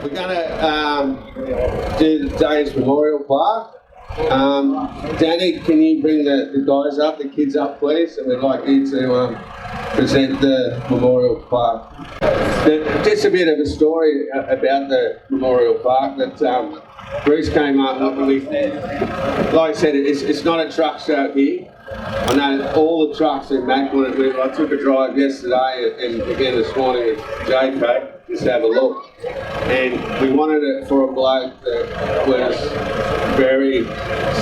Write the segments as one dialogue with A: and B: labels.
A: We're going to do the Dane's Memorial Plaque. Danny, can you bring the guys up, the kids up, please? And we'd like you to present the memorial plaque. Just a bit of a story about the memorial plaque that Bruce came up with. Like I said, it's not a truck show here. I know all the trucks are immaculate. I took a drive yesterday and again this morning with JK just to have a look. And we wanted it for a bloke that was very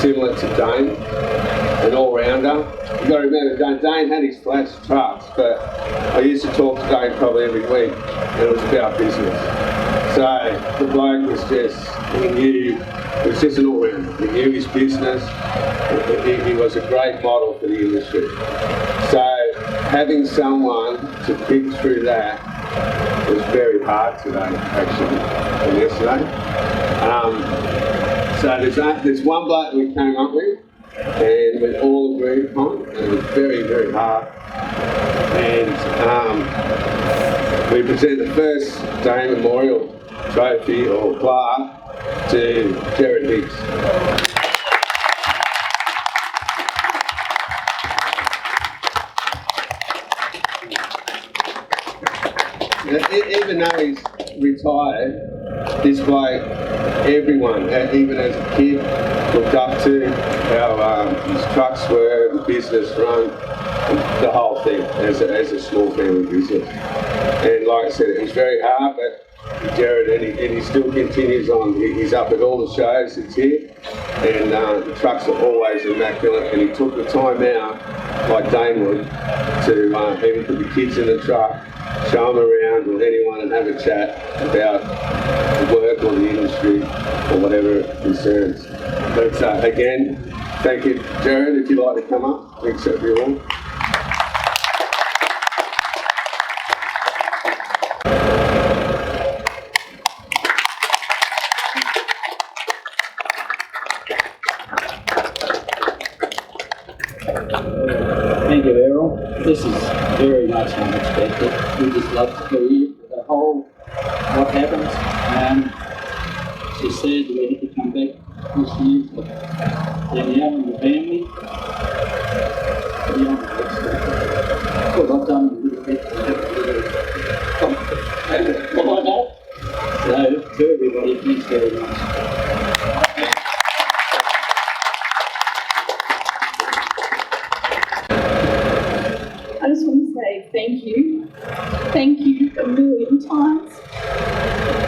A: similar to Dane, an all-rounder. You've got to remember, Dane had his flash trucks, but I used to talk to Dane probably every week, and it was about business. So the bloke was just, he knew, he was just an all-rounder. He knew his business. He was a great model for the industry. So having someone to pick through that was very hard today, actually, and yesterday. So there's one bloke we came up with, and we all agreed upon, and it was very, very hard. And we present the first Dane Memorial Trophy or plaque to Gerard Hicks. Even though he's retired, this bloke, everyone, even as a kid, looked up to how his trucks were, the business run, the whole thing as a small family business. And like I said, it was very hard, but Gerard, and he still continues on. He's up at all the shows that's here, and the trucks are always immaculate, and he took the time out, like Dane would, to even put the kids in the truck, show them around with anyone and have a chat about the work or the industry or whatever it concerns. But again, thank you, Gerard, if you'd like to come up, we accept you all.
B: Thank you, Errol. This is very much unexpected. We just love to hear the whole what happens. She said we had to come back this year for Danielle and the family. Well, I've done a little bit like that. So, to everybody, thanks very much.
C: I just want to say thank you. Thank you a million times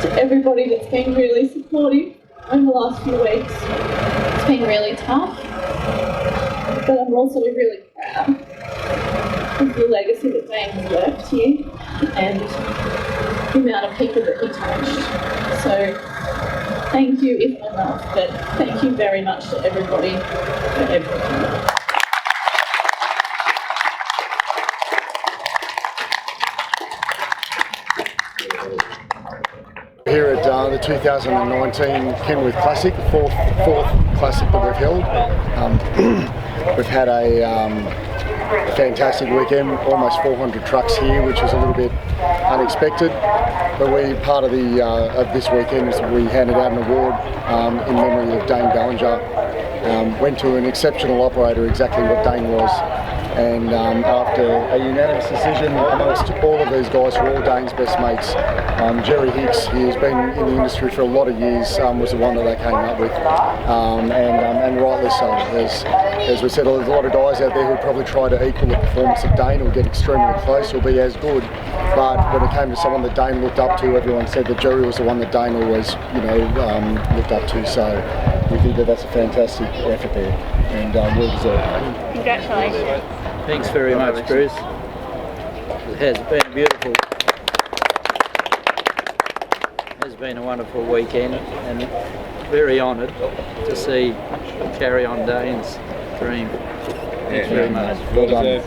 C: to everybody that's been really supportive over the last few weeks. It's been really tough, but I'm also really proud of the legacy that Dane has left here and the amount of people that he touched. So thank you isn't enough, but thank you very much to everybody for everything.
D: Here at the 2019 Kenworth Klassic, the fourth Classic that we've held. We've had a fantastic weekend, almost 400 trucks here, which was a little bit unexpected. But part of this weekend is we handed out an award in memory of Dane Ballinger. Went to an exceptional operator, exactly what Dane was. And after a unanimous decision amongst all of these guys, who are all Dane's best mates, Gerard Hicks, he has been in the industry for a lot of years, was the one that they came up with, and rightly so. As we said, there's a lot of guys out there who would probably try to equal the performance of Dane or get extremely close or be as good, but when it came to someone that Dane looked up to, everyone said that Gerard was the one that Dane always, looked up to. So we think that that's a fantastic effort there, and well deserved.
C: Congratulations.
B: Thanks very much, Bruce. It has been beautiful. It has been a wonderful weekend and very honoured to see carry on Dane's dream. Thanks very much.
E: Well done.